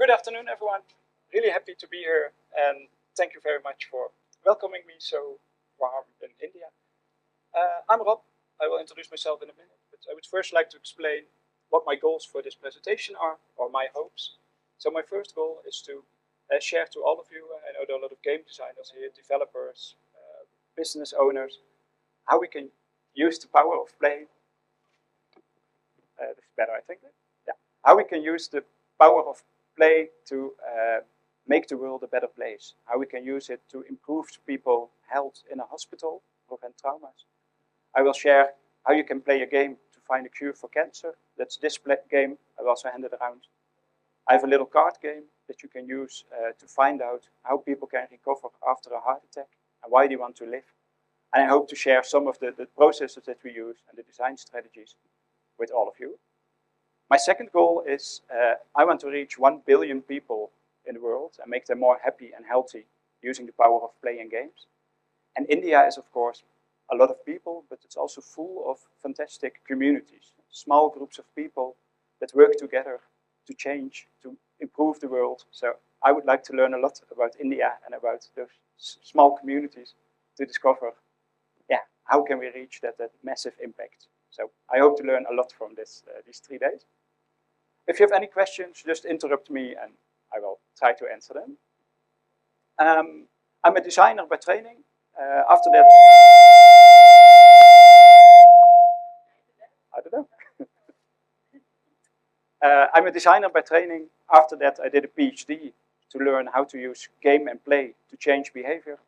Good afternoon, everyone. Really happy to be here, and thank you very much for welcoming me so warm in India. I'm Rob. I will introduce myself in a minute, but I would first like to explain what my goals for this presentation are, or my hopes. So my first goal is to share to all of you, I know there are a lot of game designers here, developers, business owners, how we can use the power of play. This is better, I think. Yeah. How we can use the power of play to make the world a better place. How we can use it to improve people's health in a hospital, prevent traumas. I will share how you can play a game to find a cure for cancer. That's this game. I will also hand it around. I have a little card game that you can use to find out how people can recover after a heart attack and why they want to live. And I hope to share some of the processes that we use and the design strategies with all of you. My second goal is I want to reach 1 billion people in the world and make them more happy and healthy using the power of playing games. And India is, of course, a lot of people, but it's also full of fantastic communities, small groups of people that work together to change, to improve the world. So I would like to learn a lot about India and about those small communities to discover, yeah, how can we reach that massive impact. So I hope to learn a lot from these 3 days. If you have any questions, just interrupt me and I will try to answer them. I'm a designer by training. After that, I don't know. I'm a designer by training. After that, I did a PhD to learn how to use game and play to change behavior.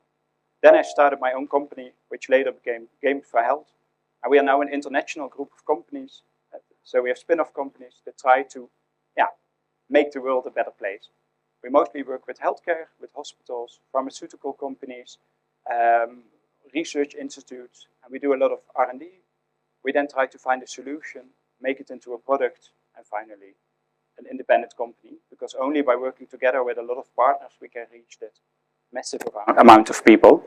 Then I started my own company, which later became Game for Health. And we are now an international group of companies. So we have spin-off companies that try to make the world a better place. We mostly work with healthcare, with hospitals, pharmaceutical companies, research institutes, and we do a lot of R&D. We then try to find a solution, make it into a product, and finally an independent company, because only by working together with a lot of partners we can reach that massive amount of people.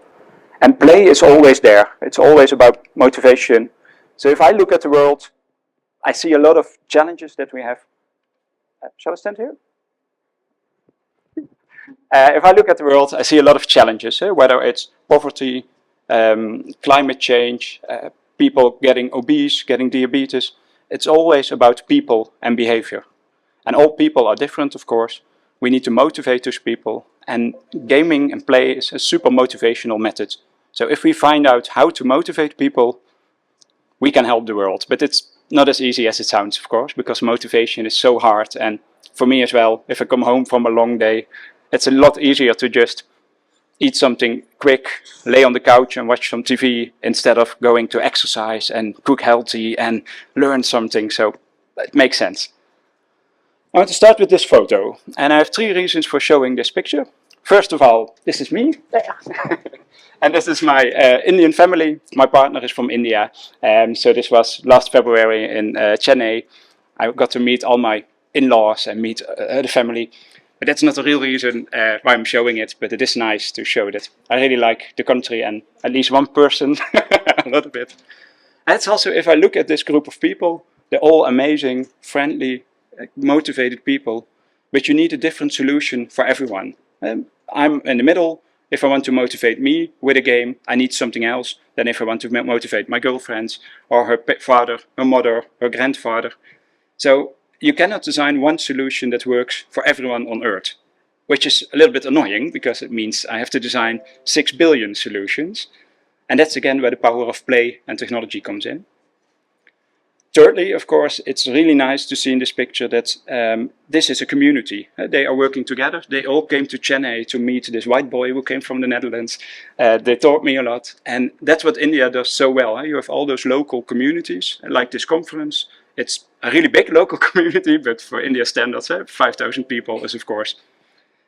And play is always there. It's always about motivation. So if I look at the world, I see a lot of challenges that we have. Shall I stand here? If I look at the world, I see a lot of challenges, whether it's poverty, climate change, people getting obese, getting diabetes. It's always about people and behavior. And all people are different, of course. We need to motivate those people. And gaming and play is a super motivational method. So if we find out how to motivate people, we can help the world. But it's not as easy as it sounds, of course, because motivation is so hard. And for me as well, if I come home from a long day, it's a lot easier to just eat something quick, lay on the couch and watch some TV instead of going to exercise and cook healthy and learn something. So it makes sense. I want to start with this photo. And I have 3 reasons for showing this picture. First of all, this is me. And this is my Indian family. My partner is from India. So this was last February in Chennai. I got to meet all my in-laws and meet the family. But that's not the real reason why I'm showing it, but it is nice to show that I really like the country and at least one person a little bit. And it's also, if I look at this group of people, they're all amazing, friendly, motivated people, but you need a different solution for everyone. I'm in the middle. If I want to motivate me with a game, I need something else than if I want to motivate my girlfriend or her father, her mother, her grandfather. So you cannot design one solution that works for everyone on Earth, which is a little bit annoying because it means I have to design 6 billion solutions. And that's again where the power of play and technology comes in. Thirdly, of course, it's really nice to see in this picture that this is a community. They are working together. They all came to Chennai to meet this white boy who came from the Netherlands. They taught me a lot. And that's what India does so well. You have all those local communities, like this conference. It's a really big local community, but for India standards, 5,000 people is, of course,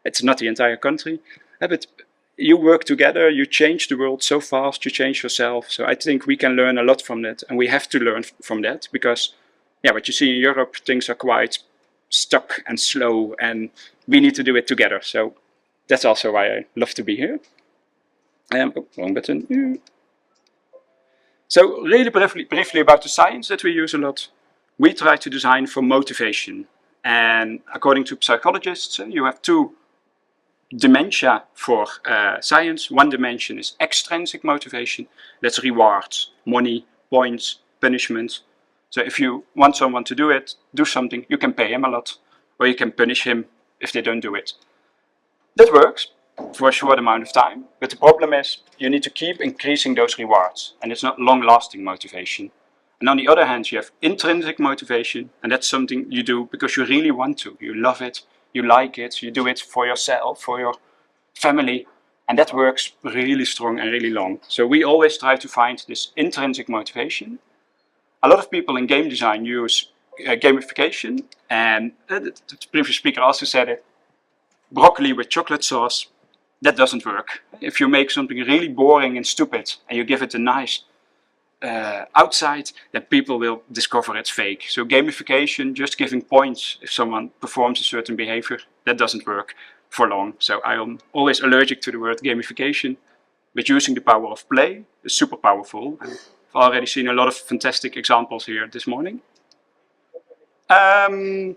it's not the entire country. But you work together, you change the world so fast, you change yourself. So I think we can learn a lot from that, and we have to learn from that because, yeah, what you see in Europe, things are quite stuck and slow, and we need to do it together. So that's also why I love to be here. Wrong button. So really briefly about the science that we use a lot. We try to design for motivation. And according to psychologists, you have two dimensia for science. One dimension is extrinsic motivation, that's rewards, money, points, punishment. So if you want someone to do something, you can pay him a lot, or you can punish him if they don't do it. That works for a short amount of time, but the problem is you need to keep increasing those rewards, and it's not long-lasting motivation. And on the other hand, you have intrinsic motivation, and that's something you do because you really want to. You love it, you like it, you do it for yourself, for your family, and that works really strong and really long. So we always try to find this intrinsic motivation. A lot of people in game design use gamification, and the previous speaker also said it, broccoli with chocolate sauce, that doesn't work. If you make something really boring and stupid, and you give it a nice outside, then people will discover it's fake. So gamification, just giving points if someone performs a certain behavior, that doesn't work for long. So I am always allergic to the word gamification, but using the power of play is super powerful. I've already seen a lot of fantastic examples here this morning. On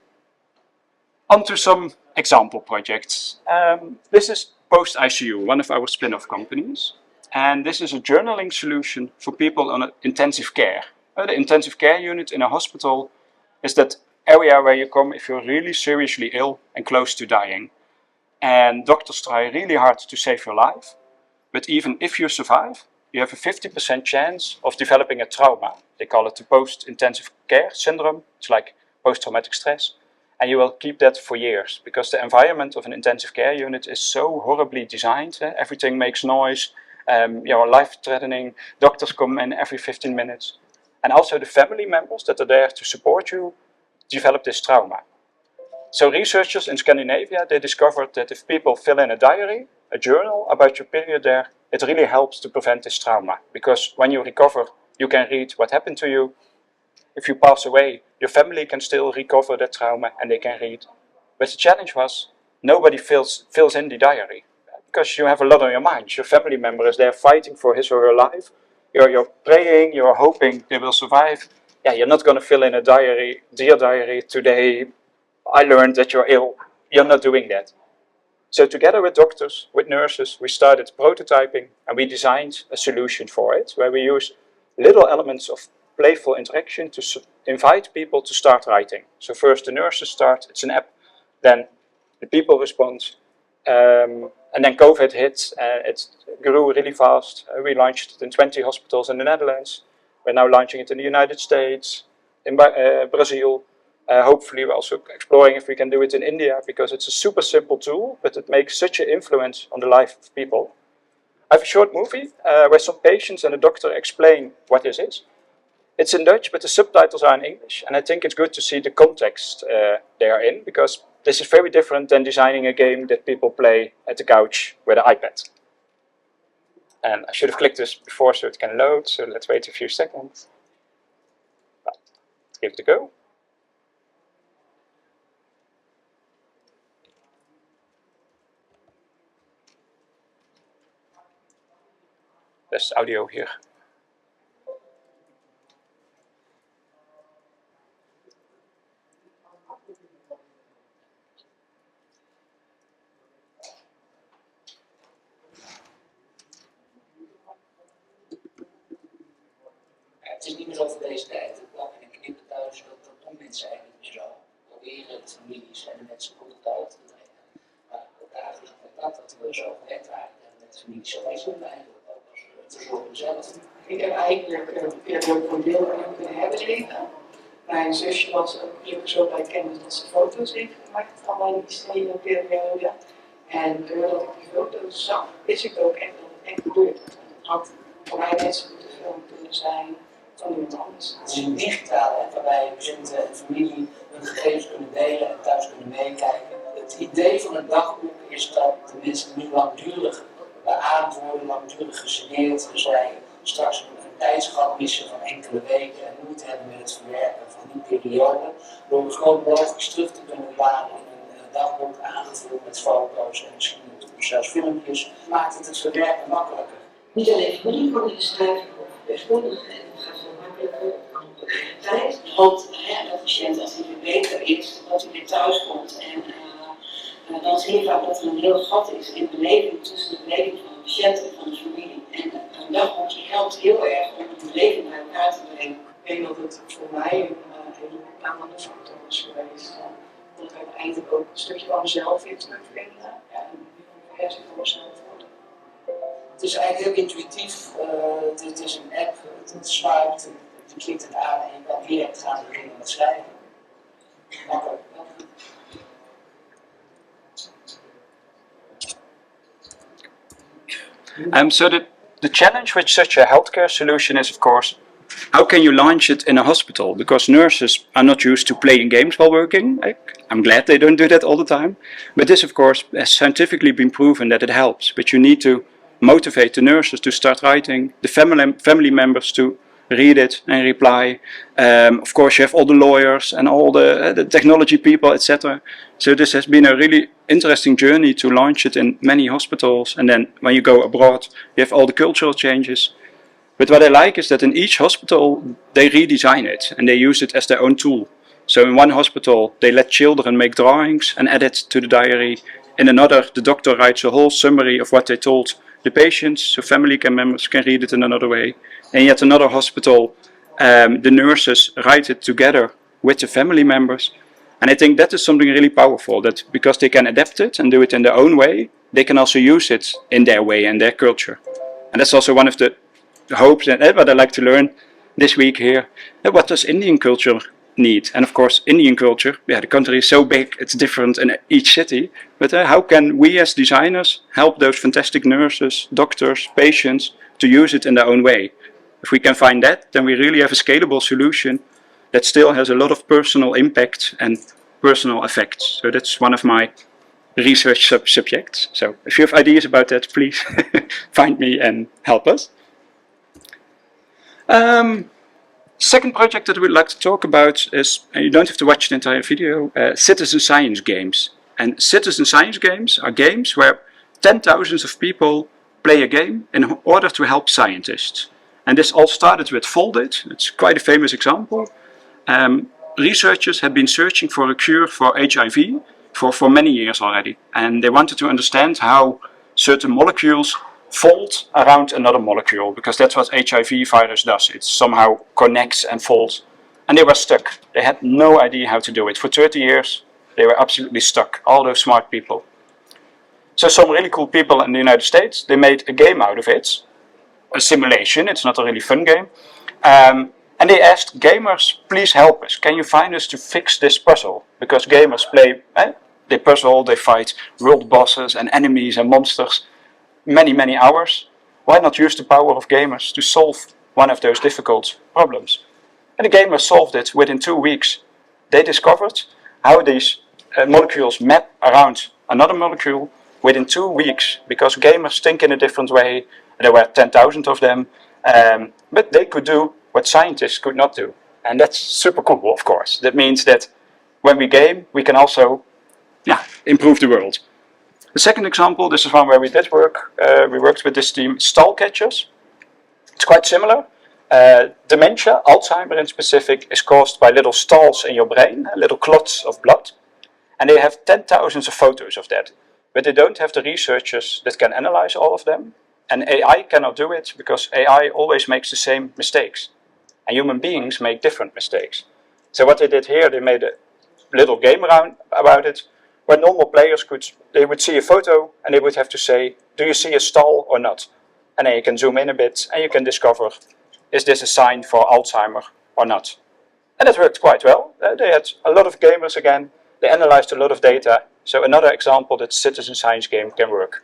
to some example projects. This is Post-ICU, one of our spin-off companies. And this is a journaling solution for people on intensive care. The intensive care unit in a hospital is that area where you come if you're really seriously ill and close to dying. And doctors try really hard to save your life. But even if you survive, you have a 50% chance of developing a trauma. They call it the post-intensive care syndrome. It's like post-traumatic stress. And you will keep that for years because the environment of an intensive care unit is so horribly designed. Everything makes noise. Life-threatening. Doctors come in every 15 minutes. And also the family members that are there to support you develop this trauma. So researchers in Scandinavia, they discovered that if people fill in a diary, a journal about your period there, it really helps to prevent this trauma. Because when you recover, you can read what happened to you. If you pass away, your family can still recover that trauma and they can read. But the challenge was, nobody fills in the diary. Because you have a lot on your mind. Your family member is there fighting for his or her life. You're praying, you're hoping they will survive. Yeah, you're not going to fill in a diary, dear diary, today I learned that you're ill. You're not doing that. So together with doctors, with nurses, we started prototyping and we designed a solution for it, where we use little elements of playful interaction to invite people to start writing. So first the nurses start, it's an app, then the people respond, and then COVID hit, it grew really fast. We launched it in 20 hospitals in the Netherlands. We're now launching it in the United States, in Brazil. Hopefully we're also exploring if we can do it in India, because it's a super simple tool, but it makes such an influence on the life of people. I have a short movie where some patients and a doctor explain what this is. It's in Dutch, but the subtitles are in English, and I think it's good to see the context they are in, because this is very different than designing a game that people play at the couch with an iPad. And I should have clicked this before so it can load, so let's wait a few seconds. Let's give it a go. There's audio here. Het is niet meer zo voor deze tijd. Het kwam in een knippen thuis, dat doen mensen eigenlijk niet meer zo. Proberen het families en de mensen goed het uit te brengen. Maar het dagelijks contact dat we zo gewend waren met de familie, zo is het eigenlijk ook als verzorger zelf. Ik heb eigenlijk weer voor deel kunnen hebben liggen. Mijn zusje was ook gelukkig zo bij kennis dat ze foto's heeft gemaakt van mijn IC-periode. En doordat ik die foto's zag, wist ik ook echt dat het echt gebeurde. Het had voor mij net zo goed een film kunnen zijn van iemand anders. Het is een digitaal, waarbij patiënten en familie hun gegevens kunnen delen en thuis kunnen meekijken. Het idee van het dagboek is dat de mensen niet langdurig beaamd worden, langdurig gesigneerd zijn, straks een tijdsgat missen van enkele weken en moeite hebben met het verwerken van die periode. Door het gewoon mogelijk terug te kunnen laden in een dagboek aangevuld met foto's en misschien zelfs filmpjes, maakt het verwerken makkelijker. Niet alleen familie worden de schrijver of deskundigen en het gaat veel makkelijker. Tijd hoopt de patiënt als hij weer beter is, dat hij weer thuis komt. En dan zie je vaak dat er een heel gat is in de beleving tussen de beleving van de patiënt en van de familie. En een dagboekje helpt heel erg om de beleving bij elkaar te brengen. Ik denk dat het voor mij een hele bepalende factor is geweest. Dat ik uiteindelijk ook een stukje van mezelf weer terugvinden. Ja, en een versie van mezelf worden. Het is eigenlijk heel intuïtief. Het is een app, het swipt, je klikt het aan en je kan direct gaan beginnen met schrijven. Makkelijk. So the challenge with such a healthcare solution is, of course, how can you launch it in a hospital? Because nurses are not used to playing games while working. I'm glad they don't do that all the time. But this, of course, has scientifically been proven that it helps. But you need to motivate the nurses to start writing, the family members to read it and reply. Of course, you have all the lawyers and all the technology people, etc. So this has been a really interesting journey to launch it in many hospitals. And then when you go abroad, you have all the cultural changes. But what I like is that in each hospital, they redesign it and they use it as their own tool. So in one hospital, they let children make drawings and add it to the diary. In another, the doctor writes a whole summary of what they told the patients, so family members can read it in another way. And yet another hospital, the nurses write it together with the family members. And I think that is something really powerful, that because they can adapt it and do it in their own way, they can also use it in their way and their culture. And that's also one of the hopes and what I like to learn this week here. What does Indian culture need? And of course, Indian culture, yeah, the country is so big, it's different in each city. But how can we as designers help those fantastic nurses, doctors, patients to use it in their own way? If we can find that, then we really have a scalable solution that still has a lot of personal impact and personal effects. So that's one of my research subjects. So if you have ideas about that, please find me and help us. Second project that we'd like to talk about is, and you don't have to watch the entire video, citizen science games. And citizen science games are games where 10,000 of people play a game in order to help scientists. And this all started with Foldit. It's quite a famous example. Researchers have been searching for a cure for HIV for many years already. And they wanted to understand how certain molecules fold around another molecule, because that's what HIV virus does. It somehow connects and folds. And they were stuck. They had no idea how to do it. For 30 years, they were absolutely stuck, all those smart people. So some really cool people in the United States, they made a game out of it. A simulation, it's not a really fun game. And they asked gamers, please help us. Can you find us to fix this puzzle? Because gamers play, they puzzle, they fight world bosses and enemies and monsters. Many hours. Why not use the power of gamers to solve one of those difficult problems? And the gamers solved it within 2 weeks. They discovered how these molecules map around another molecule within 2 weeks, because gamers think in a different way. There were 10,000 of them, but they could do what scientists could not do. And that's super cool, of course. That means that when we game, we can also improve the world. The second example, this is one where we did work. We worked with this team, stall catchers. It's quite similar. Dementia, Alzheimer in specific, is caused by little stalls in your brain, little clots of blood. And they have 10,000 of photos of that. But they don't have the researchers that can analyze all of them. And AI cannot do it, because AI always makes the same mistakes. And human beings make different mistakes. So what they did here, they made a little game around about it, where normal players they would see a photo and they would have to say, do you see a stall or not? And then you can zoom in a bit and you can discover, is this a sign for Alzheimer or not? And it worked quite well. They had a lot of gamers again. They analyzed a lot of data. So another example that citizen science game can work.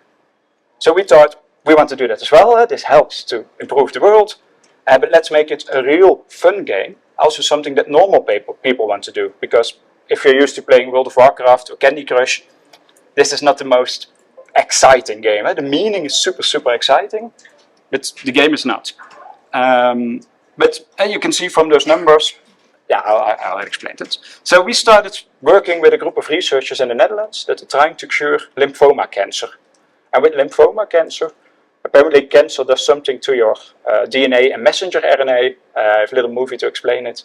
So we thought, we want to do that as well. This helps to improve the world. But let's make it a real fun game. Also something that normal people want to do. Because if you're used to playing World of Warcraft or Candy Crush, this is not the most exciting game. The meaning is super exciting, but the game is not. But you can see from those numbers, I'll explain it. So we started working with a group of researchers in the Netherlands that are trying to cure lymphoma cancer. And with lymphoma cancer, apparently cancer does something to your DNA and messenger RNA. I have a little movie to explain it.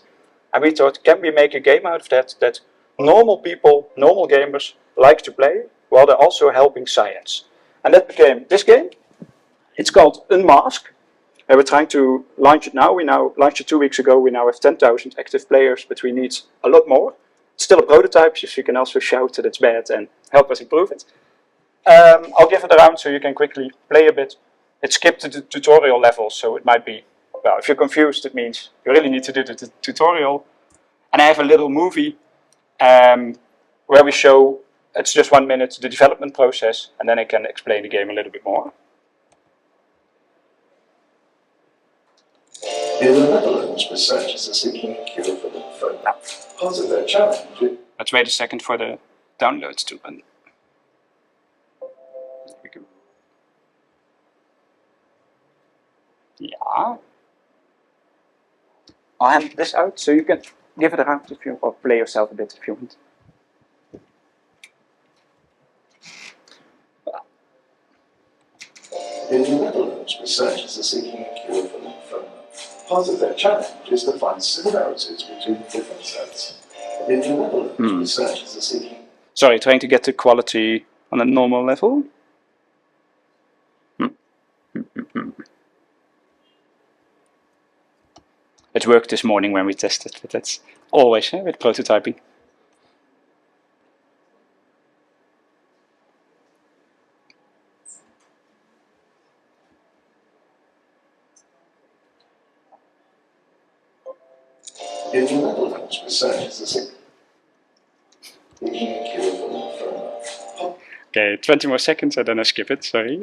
And we thought, can we make a game out of that normal people, normal gamers, like to play, while they're also helping science. And that became this game. It's called Unmask. And we're trying to launch it now. We now launched it 2 weeks ago. We now have 10,000 active players, but we need a lot more. It's still a prototype, so you can also shout that it's bad and help us improve it. I'll give it around so you can quickly play a bit. It skipped the tutorial level, so it might be, well, if you're confused, it means you really need to do the tutorial. And I have a little movie where we show, it's just 1 minute, the development process, and then I can explain the game a little bit more. In the Netherlands, researchers are seeking a cure for lymphoma. Part of their challenge. Let's wait a second for the downloads to run. There we go. Yeah. I'll hand this out so you can give it around if you, or play yourself a bit if you want. In the Netherlands, researchers are seeking a cure for lymphoma. Part of their challenge is to find similarities between different cells. In the Netherlands, researchers are seeking... Sorry, trying to get the quality on a normal level. It worked this morning when we tested, but that's always with prototyping. In the Netherlands, researchers are seeking a cure for lymphoma. Okay, 20 more seconds and then I skip it, sorry.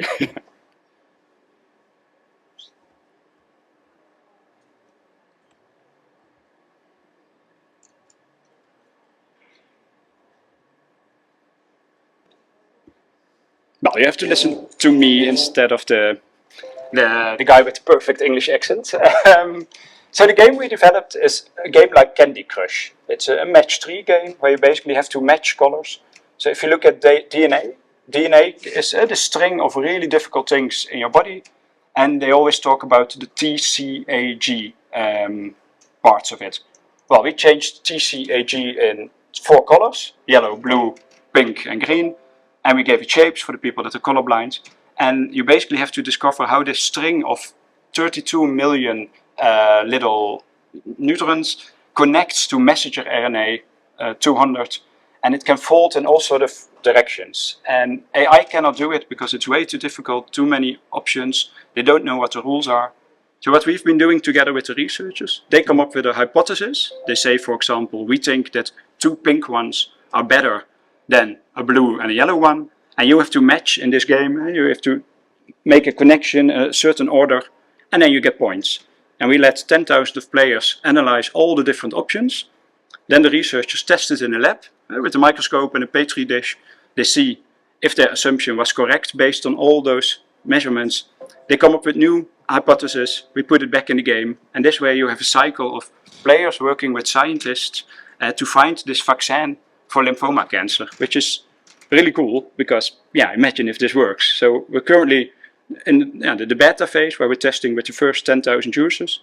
Well, you have to listen to me instead of the guy with the perfect English accent. So the game we developed is a game like Candy Crush. It's a match 3 game where you basically have to match colors. So if you look at DNA is the string of really difficult things in your body, and they always talk about the TCAG parts of it. Well, we changed TCAG in 4 colors, yellow, blue, pink and green, and we gave it shapes for the people that are colorblind. And you basically have to discover how this string of 32 million little neutrons connects to messenger RNA 200, and it can fold in all sort of directions. And AI cannot do it because it's way too difficult, too many options, they don't know what the rules are. So what we've been doing together with the researchers, they come up with a hypothesis. They say, for example, we think that 2 pink ones are better than a blue and a yellow one, and you have to match in this game, you have to make a connection, a certain order, and then you get points. And we let 10,000 of players analyze all the different options. Then the researchers test it in a lab with a microscope and a petri dish. They see if their assumption was correct based on all those measurements. They come up with new hypotheses, we put it back in the game, and this way you have a cycle of players working with scientists to find this vaccine for lymphoma cancer, which is really cool because, yeah, imagine if this works. So we're currently in the beta phase where we're testing with the first 10,000 users.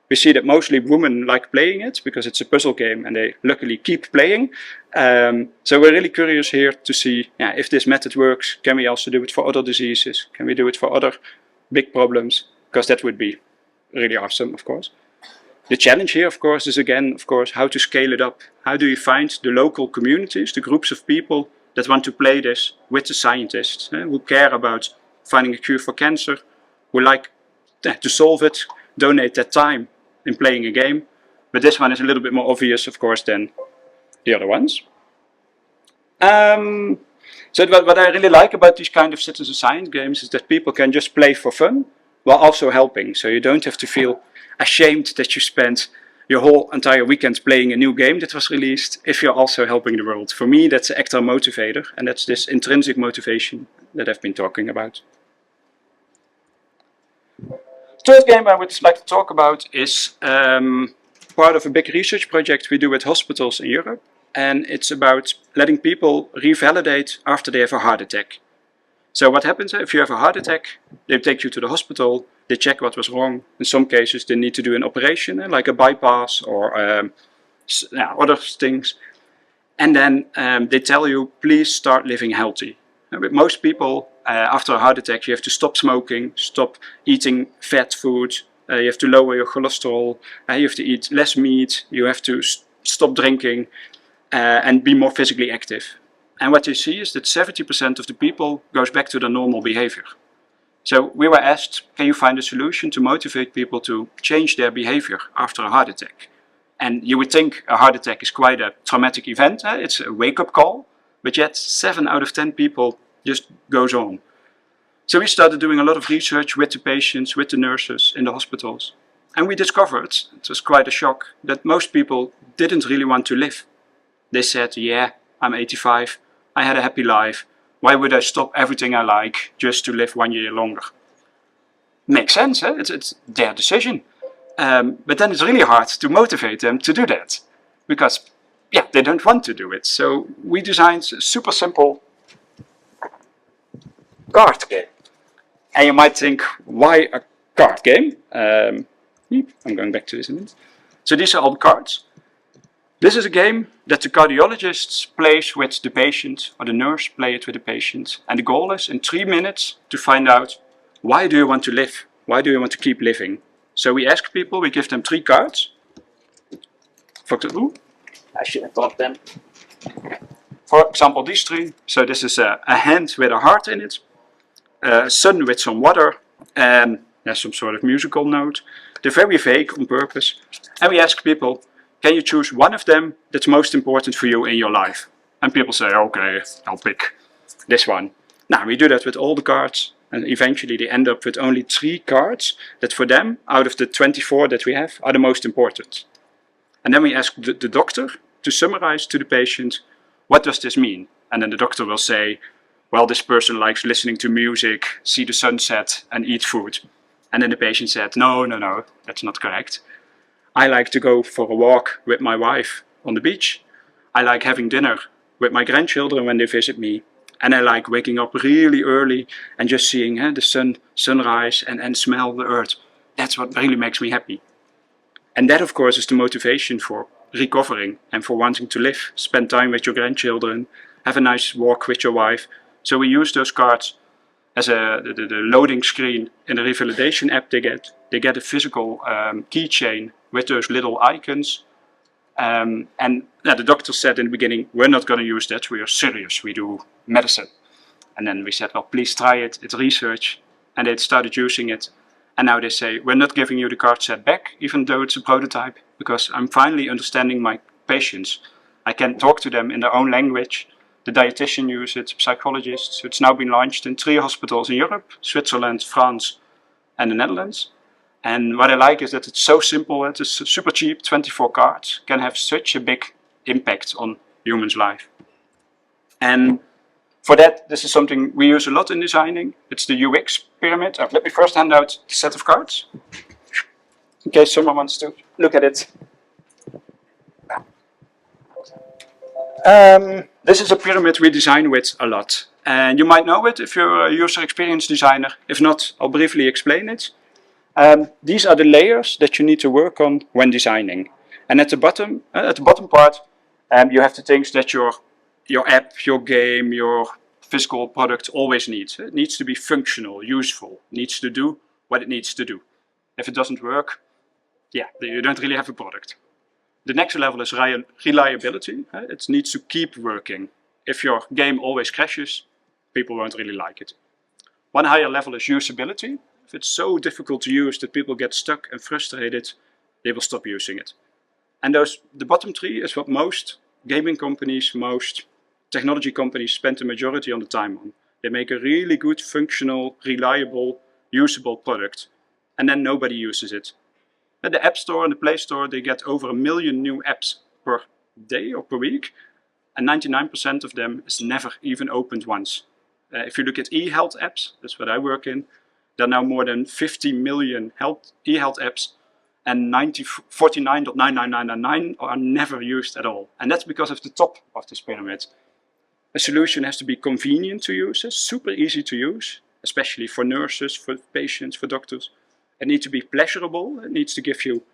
We see that mostly women like playing it because it's a puzzle game and they luckily keep playing. So we're really curious here to see if this method works. Can we also do it for other diseases? Can we do it for other big problems? Because that would be really awesome, of course. The challenge here, of course, is again, of course, how to scale it up. How do you find the local communities, the groups of people that want to play this with the scientists, who care about finding a cure for cancer, who like to solve it, donate their time in playing a game. But this one is a little bit more obvious, of course, than the other ones. So what I really like about these kind of citizen science games is that people can just play for fun while also helping. So you don't have to feel ashamed that you spent your whole entire weekend playing a new game that was released if you're also helping the world. For me, that's an extra motivator, and that's this intrinsic motivation that I've been talking about. Third game I would like to talk about is part of a big research project we do with hospitals in Europe, and it's about letting people revalidate after they have a heart attack. So what happens if you have a heart attack? They take you to the hospital, they check what was wrong. In some cases they need to do an operation, like a bypass or other things. And then they tell you, please start living healthy. And with most people, after a heart attack, you have to stop smoking, stop eating fat food, you have to lower your cholesterol, you have to eat less meat, you have to stop drinking, and be more physically active. And what you see is that 70% of the people goes back to their normal behavior. So we were asked, can you find a solution to motivate people to change their behavior after a heart attack? And you would think a heart attack is quite a traumatic event, it's a wake-up call, but yet 7 out of 10 people just goes on. So we started doing a lot of research with the patients, with the nurses in the hospitals. And we discovered, it was quite a shock, that most people didn't really want to live. They said, yeah, I'm 85, I had a happy life, why would I stop everything I like just to live 1 year longer? Makes sense, it's their decision. But then it's really hard to motivate them to do that, because yeah, they don't want to do it. So we designed a super simple card game. And you might think, why a card game? I'm going back to this in a minute. So these are all the cards. This is a game that the cardiologist plays with the patient, or the nurse plays it with the patient. And the goal is in 3 minutes to find out, why do you want to live? Why do you want to keep living? So we ask people, we give them 3 cards. I should have thought them. For example, these 3. So this is a hand with a heart in it, a sun with some water, and there's some sort of musical note. They're very vague on purpose. And we ask people, can you choose one of them that's most important for you in your life? And people say, okay, I'll pick this one. Now we do that with all the cards, and eventually they end up with only 3 cards that for them, out of the 24 that we have, are the most important. And then we ask the doctor to summarize to the patient, what does this mean? And then the doctor will say, well, this person likes listening to music, see the sunset, and eat food. And then the patient said, no, that's not correct. I like to go for a walk with my wife on the beach. I like having dinner with my grandchildren when they visit me. And I like waking up really early and just seeing the sunrise and smell the earth. That's what really makes me happy. And that, of course, is the motivation for recovering and for wanting to live. Spend time with your grandchildren, have a nice walk with your wife. So we use those cards as the loading screen in the revalidation app they get. They get a physical keychain with those little icons. And the doctor said in the beginning, we're not going to use that, we are serious, we do medicine. And then we said, well, please try it, it's research. And they started using it. And now they say, we're not giving you the card set back, even though it's a prototype, because I'm finally understanding my patients. I can talk to them in their own language. The dietitian uses it, psychologists. It's now been launched in 3 hospitals in Europe, Switzerland, France, and the Netherlands. And what I like is that it's so simple, it's super cheap, 24 cards, can have such a big impact on humans' life. And for that, this is something we use a lot in designing. It's the UX pyramid. Let me first hand out the set of cards, in case someone wants to look at it. This is a pyramid we design with a lot. And you might know it if you're a user experience designer. If not, I'll briefly explain it. These are the layers that you need to work on when designing. And at the bottom part, you have the things that your app, your game, your physical product always needs. It needs to be functional, useful, needs to do what it needs to do. If it doesn't work, yeah, you don't really have a product. The next level is reliability. It needs to keep working. If your game always crashes, people won't really like it. One higher level is usability. If it's so difficult to use that people get stuck and frustrated, they will stop using it. And the bottom 3 is what most gaming companies, most technology companies spend the majority of the time on. They make a really good, functional, reliable, usable product, and then nobody uses it. At the App Store and the Play Store, they get over 1 million new apps per day or per week, and 99% of them is never even opened once. If you look at e-health apps, that's what I work in, there are now more than 50 million e-health apps, and 49.99999 are never used at all. And that's because of the top of this pyramid. A solution has to be convenient to use, super easy to use, especially for nurses, for patients, for doctors. It needs to be pleasurable. It needs to give you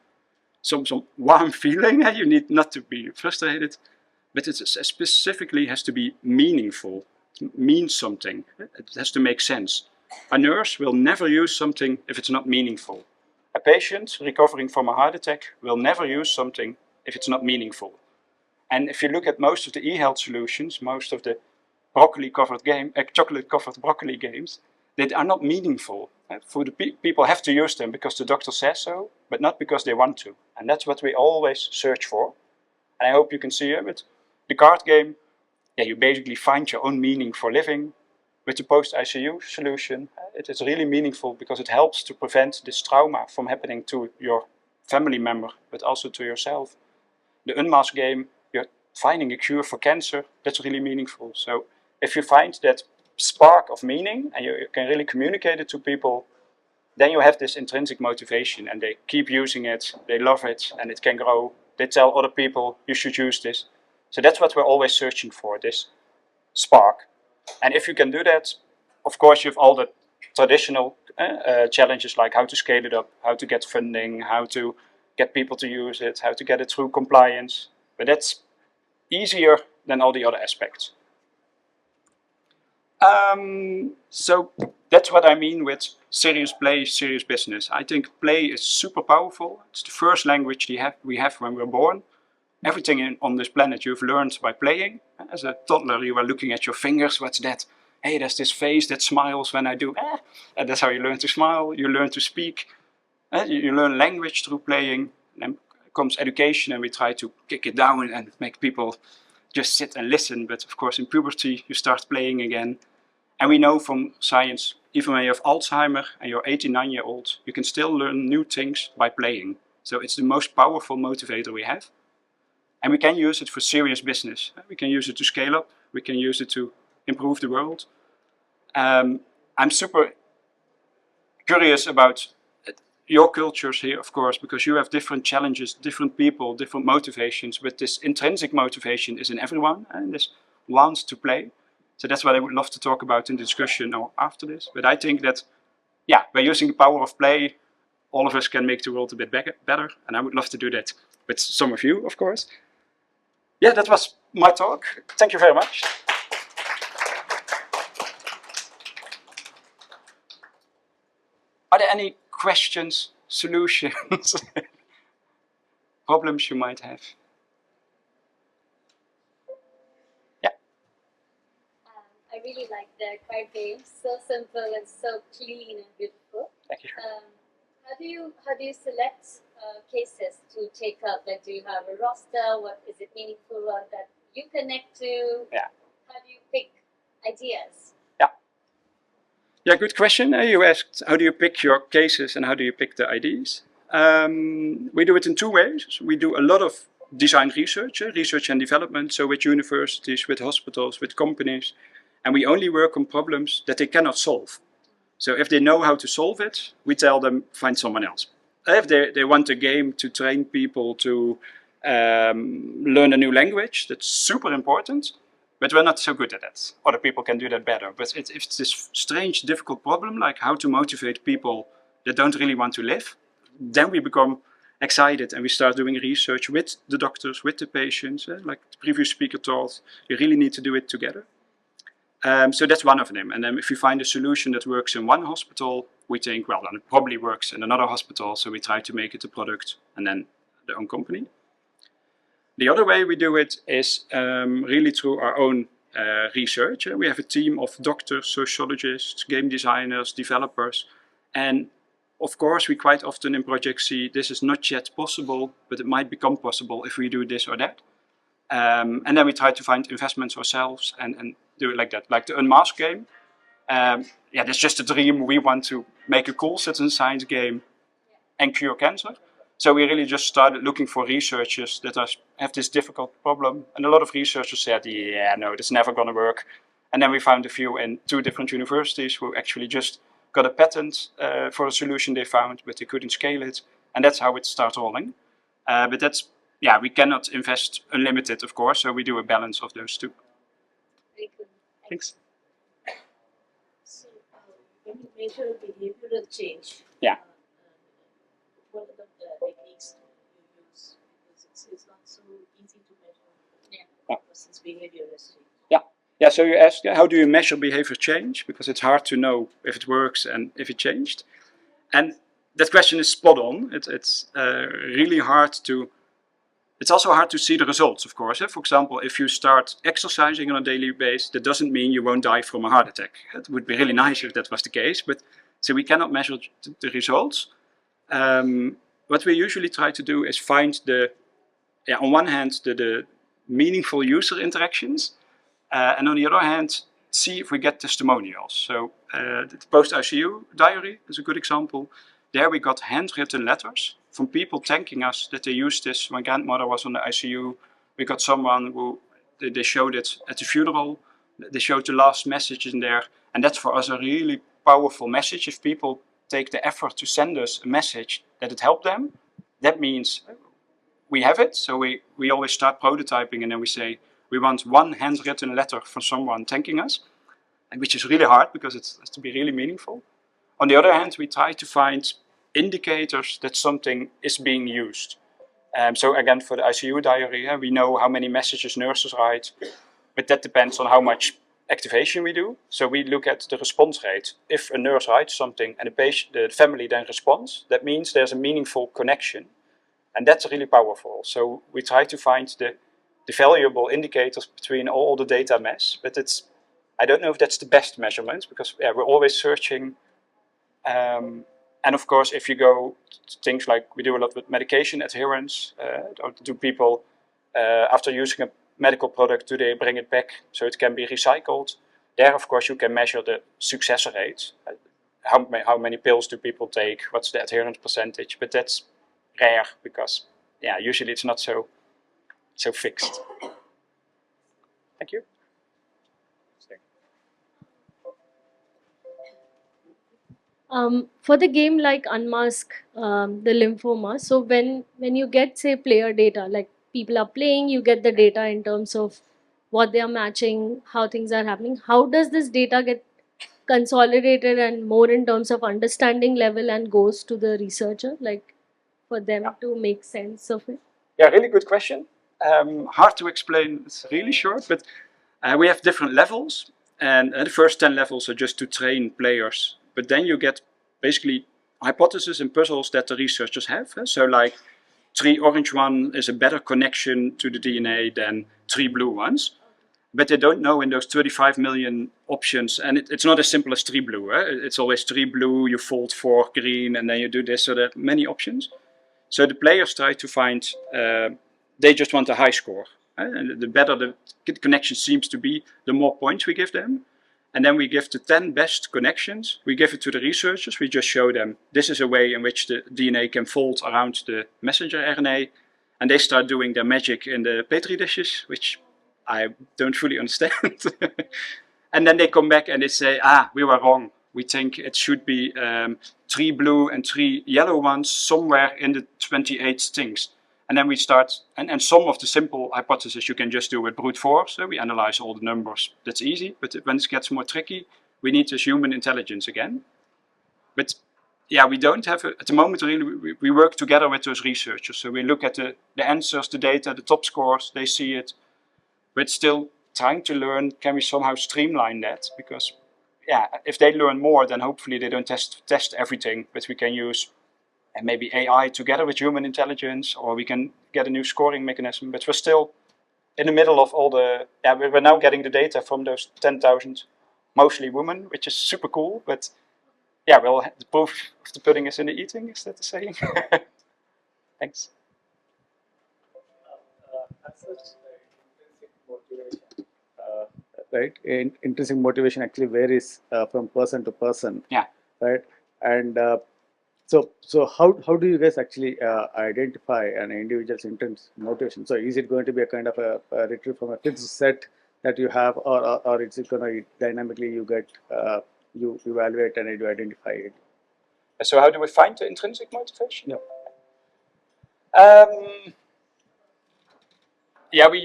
some warm feeling. You need not to be frustrated, but it specifically has to be meaningful. It means something. It has to make sense. A nurse will never use something if it's not meaningful. A patient recovering from a heart attack will never use something if it's not meaningful. And if you look at most of the e-health solutions, most of the chocolate-covered broccoli games, they are not meaningful. For the people have to use them because the doctor says so, but not because they want to. And that's what we always search for. And I hope you can see it with the card game. Yeah, you basically find your own meaning for living. With the post-ICU solution, it is really meaningful because it helps to prevent this trauma from happening to your family member, but also to yourself. The unmasked game, you're finding a cure for cancer, that's really meaningful. So if you find that spark of meaning and you can really communicate it to people, then you have this intrinsic motivation and they keep using it, they love it and it can grow. They tell other people, you should use this. So that's what we're always searching for, this spark. And if you can do that, of course you have all the traditional challenges like how to scale it up, how to get funding, how to get people to use it, how to get it through compliance. But that's easier than all the other aspects. So that's what I mean with serious play, serious business. I think play is super powerful. It's the first language we have when we're born. Everything on this planet you've learned by playing. As a toddler you were looking at your fingers, what's that? Hey, there's this face that smiles when I do and that's how you learn to smile. You learn to speak. You learn language through playing. Then comes education and we try to kick it down and make people just sit and listen. But of course in puberty you start playing again. And we know from science, even when you have Alzheimer and you're 89-year-old, you can still learn new things by playing. So it's the most powerful motivator we have. And we can use it for serious business. We can use it to scale up. We can use it to improve the world. I'm super curious about your cultures here, of course, because you have different challenges, different people, different motivations. But this intrinsic motivation is in everyone, and this wants to play. So that's what I would love to talk about in the discussion or after this. But I think that, yeah, by using the power of play, all of us can make the world a bit better. And I would love to do that with some of you, of course. Yeah, that was my talk. Thank you very much. Are there any questions, solutions, problems you might have? Yeah. I really like the card game. So simple and so clean and beautiful. Thank you. How do you select cases to take up? Like, do you have a roster? What is it meaningful that you connect to? Yeah. How do you pick ideas? Yeah, good question. You asked, how do you pick your cases and how do you pick the ideas? We do it in two ways. We do a lot of design research, research and development, so with universities, with hospitals, with companies, and we only work on problems that they cannot solve. So if they know how to solve it, we tell them, find someone else. If they want a game to train people to learn a new language, that's super important. But we're not so good at that. Other people can do that better. But if it's this strange, difficult problem, like how to motivate people that don't really want to live, then we become excited and we start doing research with the doctors, with the patients. Like the previous speaker told, you really need to do it together. So that's one of them. And then if we find a solution that works in one hospital, we think, well, then it probably works in another hospital. So we try to make it a product and then their own company. The other way we do it is really through our own research. We have a team of doctors, sociologists, game designers, developers. And of course, we quite often in projects see this is not yet possible, but it might become possible if we do this or that. And then we try to find investments ourselves and do it like that. Like the Unmasked game. Yeah, that's just a dream. We want to make a cool citizen science game and cure cancer. So we really just started looking for researchers that have this difficult problem. And a lot of researchers said, yeah, no, that's never going to work. And then we found a few in 2 different universities who actually just got a patent for a solution they found, but they couldn't scale it. And that's how it started rolling. But we cannot invest unlimited, of course. So we do a balance of those two. Very cool. Thanks. So, when you measure behavioral change, Yeah. what are the techniques you use? Because it's not so easy to measure a person's behavior as change. Yeah, so you asked, how do you measure behavior change? Because it's hard to know if it works and if it changed. And that question is spot on. It's really hard to, it's also hard to see the results, of course. For example, if you start exercising on a daily basis, that doesn't mean you won't die from a heart attack. It would be really nice if that was the case, but so we cannot measure the results. What we usually try to do is find on one hand, the meaningful user interactions, and on the other hand, see if we get testimonials. So the post-ICU diary is a good example. There we got handwritten letters from people thanking us that they used this. My grandmother was on the ICU. We got someone who, they showed it at the funeral. They showed the last message in there. And that's for us a really powerful message. If people take the effort to send us a message that it helped them, that means we have it. So we always start prototyping and then we say, we want one handwritten letter from someone thanking us, and which is really hard because it has to be really meaningful. On the other hand, we try to find indicators that something is being used. So again, for the ICU diary, we know how many messages nurses write, but that depends on how much activation we do. So we look at the response rate. If a nurse writes something and the family then responds, that means there's a meaningful connection. And that's really powerful. So we try to find the valuable indicators between all the data mess, but I don't know if that's the best measurement because we're always searching. And of course, if you go to things like we do a lot with medication adherence, or do people, after using a medical product, do they bring it back so it can be recycled? There, of course, you can measure the success rate. How many pills do people take? What's the adherence percentage? But that's rare because, usually it's not so fixed. Thank you. For the game like Unmask, the lymphoma, so when you get, say, player data, like people are playing, you get the data in terms of what they are matching, how things are happening. How does this data get consolidated and more in terms of understanding level and goes to the researcher, like for them to make sense of it? Yeah, really good question. Hard to explain, it's really short, but we have different levels, and the first 10 levels are just to train players. But then you get basically hypotheses and puzzles that the researchers have. So like 3 orange ones is a better connection to the DNA than 3 blue ones. But they don't know in those 35 million options, and it's not as simple as 3 blue. It's always 3 blue, you fold 4 green, and then you do this, so there are many options. So the players try to find, they just want a high score. And the better the connection seems to be, the more points we give them. And then we give the 10 best connections, we give it to the researchers, we just show them this is a way in which the DNA can fold around the messenger RNA, and they start doing their magic in the Petri dishes, which I don't fully understand. And then they come back and they say, we were wrong. We think it should be 3 blue and 3 yellow ones somewhere in the 28 things. And then we start, and some of the simple hypotheses you can just do with brute force. So we analyze all the numbers. That's easy. But when it gets more tricky, we need this human intelligence again. But we don't have, at the moment, really, we work together with those researchers. So we look at the answers, the data, the top scores, they see it. But still trying to learn, can we somehow streamline that? Because if they learn more, then hopefully they don't test everything, but we can use maybe AI together with human intelligence, or we can get a new scoring mechanism. But we're still in the middle of all the, we're now getting the data from those 10,000, mostly women, which is super cool. But well, the proof of the pudding is in the eating, is that the saying? Thanks. As such, intrinsic motivation, right? Intrinsic motivation actually varies from person to person. Yeah. Right. And so how do you guys actually identify an individual's intrinsic motivation? So is it going to be a kind of a retrieve from a fixed set that you have, or is it going to dynamically you get you evaluate and you identify it? So how do we find the intrinsic motivation? Yeah. We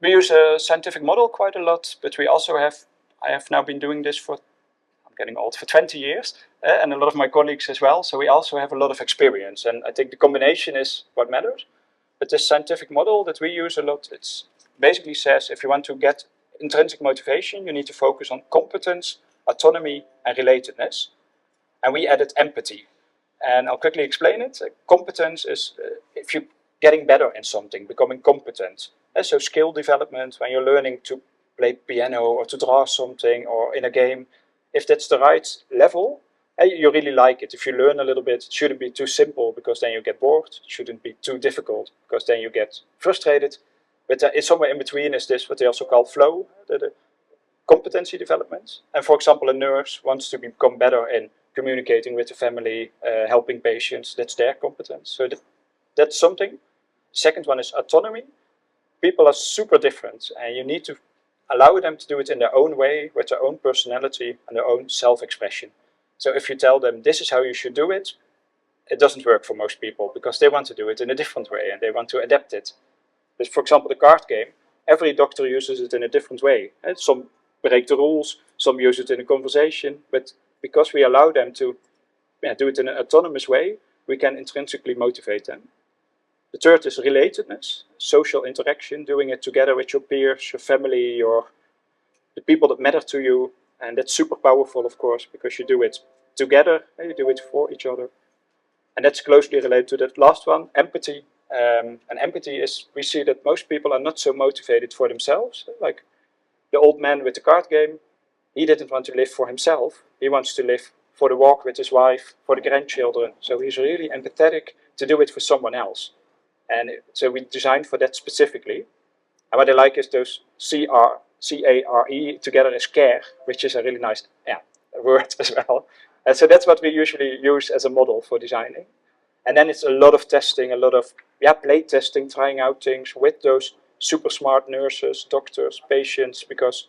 We use a scientific model quite a lot, but we also I have now been doing this for, I'm getting old, for 20 years, and a lot of my colleagues as well, so we also have a lot of experience, and I think the combination is what matters. But this scientific model that we use a lot, it basically says if you want to get intrinsic motivation, you need to focus on competence, autonomy, and relatedness. And we added empathy. And I'll quickly explain it. Competence is if you're getting better in something, becoming competent. So skill development, when you're learning to play piano or to draw something or in a game, if that's the right level, you really like it. If you learn a little bit, it shouldn't be too simple because then you get bored. It shouldn't be too difficult because then you get frustrated. But it's somewhere in between is this what they also call flow, the competency development. And for example, a nurse wants to become better in communicating with the family, helping patients. That's their competence. So that's something. Second one is autonomy. People are super different and you need to allow them to do it in their own way, with their own personality and their own self-expression. So if you tell them this is how you should do it, it doesn't work for most people because they want to do it in a different way and they want to adapt it. But for example, the card game, every doctor uses it in a different way. And some break the rules, some use it in a conversation, but because we allow them to do it in an autonomous way, we can intrinsically motivate them. The third is relatedness, social interaction, doing it together with your peers, your family, or the people that matter to you. And that's super powerful, of course, because you do it together and you do it for each other. And that's closely related to that last one, empathy. And empathy is, we see that most people are not so motivated for themselves. Like the old man with the card game, he didn't want to live for himself. He wants to live for the walk with his wife, for the grandchildren. So he's really empathetic to do it for someone else. And so we designed for that specifically. And what I like is those C-A-R-E together is care, which is a really nice word as well. And so that's what we usually use as a model for designing. And then it's a lot of testing, a lot of play testing, trying out things with those super smart nurses, doctors, patients, because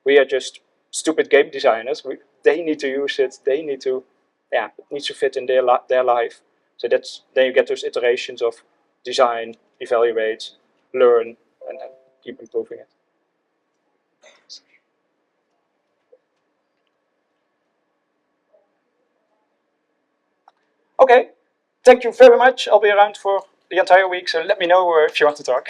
we are just stupid game designers. They need to use it. They need to, it needs to fit in their life. So then you get those iterations of design, evaluate, learn, and then keep improving it. Okay, thank you very much. I'll be around for the entire week, so let me know if you want to talk.